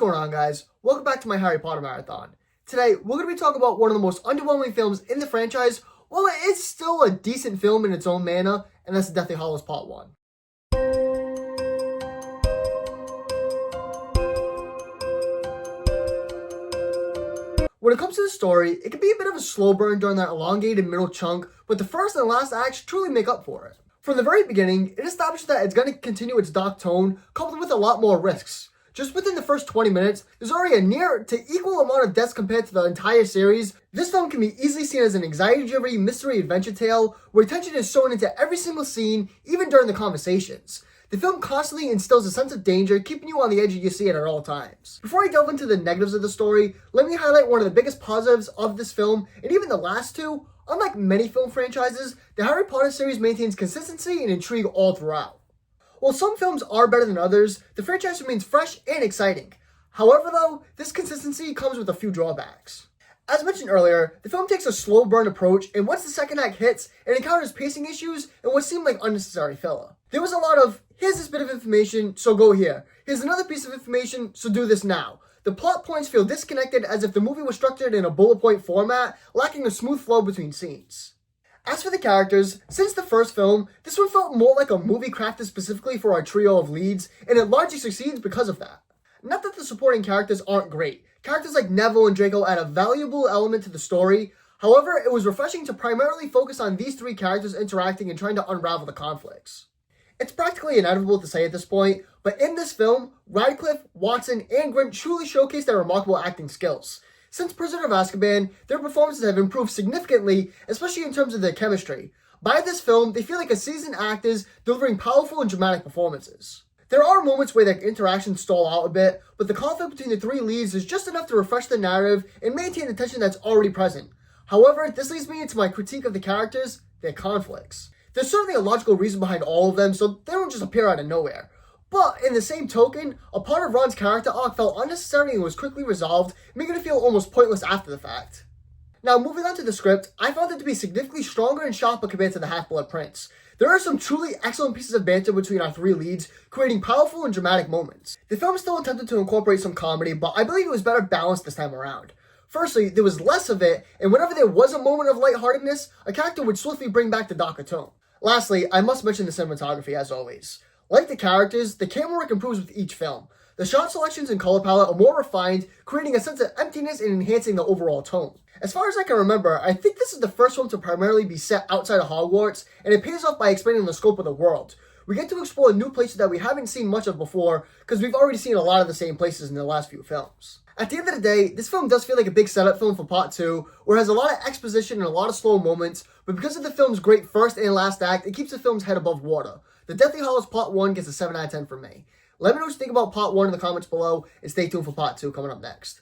going on, guys? Welcome back to my Harry Potter marathon. Today, we're going to be talking about one of the most underwhelming films in the franchise. Well, it is still a decent film in its own manner, and that's Deathly Hallows Part 1. When it comes to the story, it can be a bit of a slow burn during that elongated middle chunk, but the first and last acts truly make up for it. From the very beginning, it establishes that it's going to continue its dark tone, coupled with a lot more risks. Just within the first 20 minutes, there's already a near to equal amount of deaths compared to the entire series. This film can be easily seen as an anxiety-driven mystery adventure tale, where tension is shown into every single scene, even during the conversations. The film constantly instills a sense of danger, keeping you on the edge of your seat at all times. Before I delve into the negatives of the story, let me highlight one of the biggest positives of this film, and even the last two. Unlike many film franchises, the Harry Potter series maintains consistency and intrigue all throughout. While some films are better than others, the franchise remains fresh and exciting. However though, this consistency comes with a few drawbacks. As mentioned earlier, the film takes a slow burn approach, and once the second act hits, it encounters pacing issues and what seemed like unnecessary filler. There was a lot of, here's this bit of information, so go here. Here's another piece of information, so do this now. The plot points feel disconnected, as if the movie was structured in a bullet point format, lacking a smooth flow between scenes. As for the characters, since the first film, this one felt more like a movie crafted specifically for our trio of leads, and it largely succeeds because of that. Not that the supporting characters aren't great. Characters like Neville and Draco add a valuable element to the story. However, it was refreshing to primarily focus on these three characters interacting and trying to unravel the conflicts. It's practically inevitable to say at this point, but in this film, Radcliffe, Watson, and Grint truly showcase their remarkable acting skills. Since Prisoner of Azkaban, their performances have improved significantly, especially in terms of their chemistry. By this film, they feel like a seasoned actors delivering powerful and dramatic performances. There are moments where their interactions stall out a bit, but the conflict between the three leads is just enough to refresh the narrative and maintain the tension that's already present. However, this leads me into my critique of the characters, their conflicts. There's certainly a logical reason behind all of them, so they don't just appear out of nowhere. But in the same token, a part of Ron's character arc felt unnecessary and was quickly resolved, making it feel almost pointless after the fact. Now, moving on to the script, I found it to be significantly stronger and sharper compared to the Half-Blood Prince. There are some truly excellent pieces of banter between our three leads, creating powerful and dramatic moments. The film still attempted to incorporate some comedy, but I believe it was better balanced this time around. Firstly, there was less of it, and whenever there was a moment of lightheartedness, a character would swiftly bring back the darker tone. Lastly, I must mention the cinematography as always. Like the characters, the camera work improves with each film. The shot selections and color palette are more refined, creating a sense of emptiness and enhancing the overall tone. As far as I can remember, I think this is the first film to primarily be set outside of Hogwarts, and it pays off by expanding the scope of the world. We get to explore new places that we haven't seen much of before, because we've already seen a lot of the same places in the last few films. At the end of the day, this film does feel like a big setup film for Part 2, where it has a lot of exposition and a lot of slow moments, but because of the film's great first and last act, it keeps the film's head above water. The Deathly Hallows Part 1 gets a 7 out of 10 from me. Let me know what you think about Part 1 in the comments below, and stay tuned for Part 2 coming up next.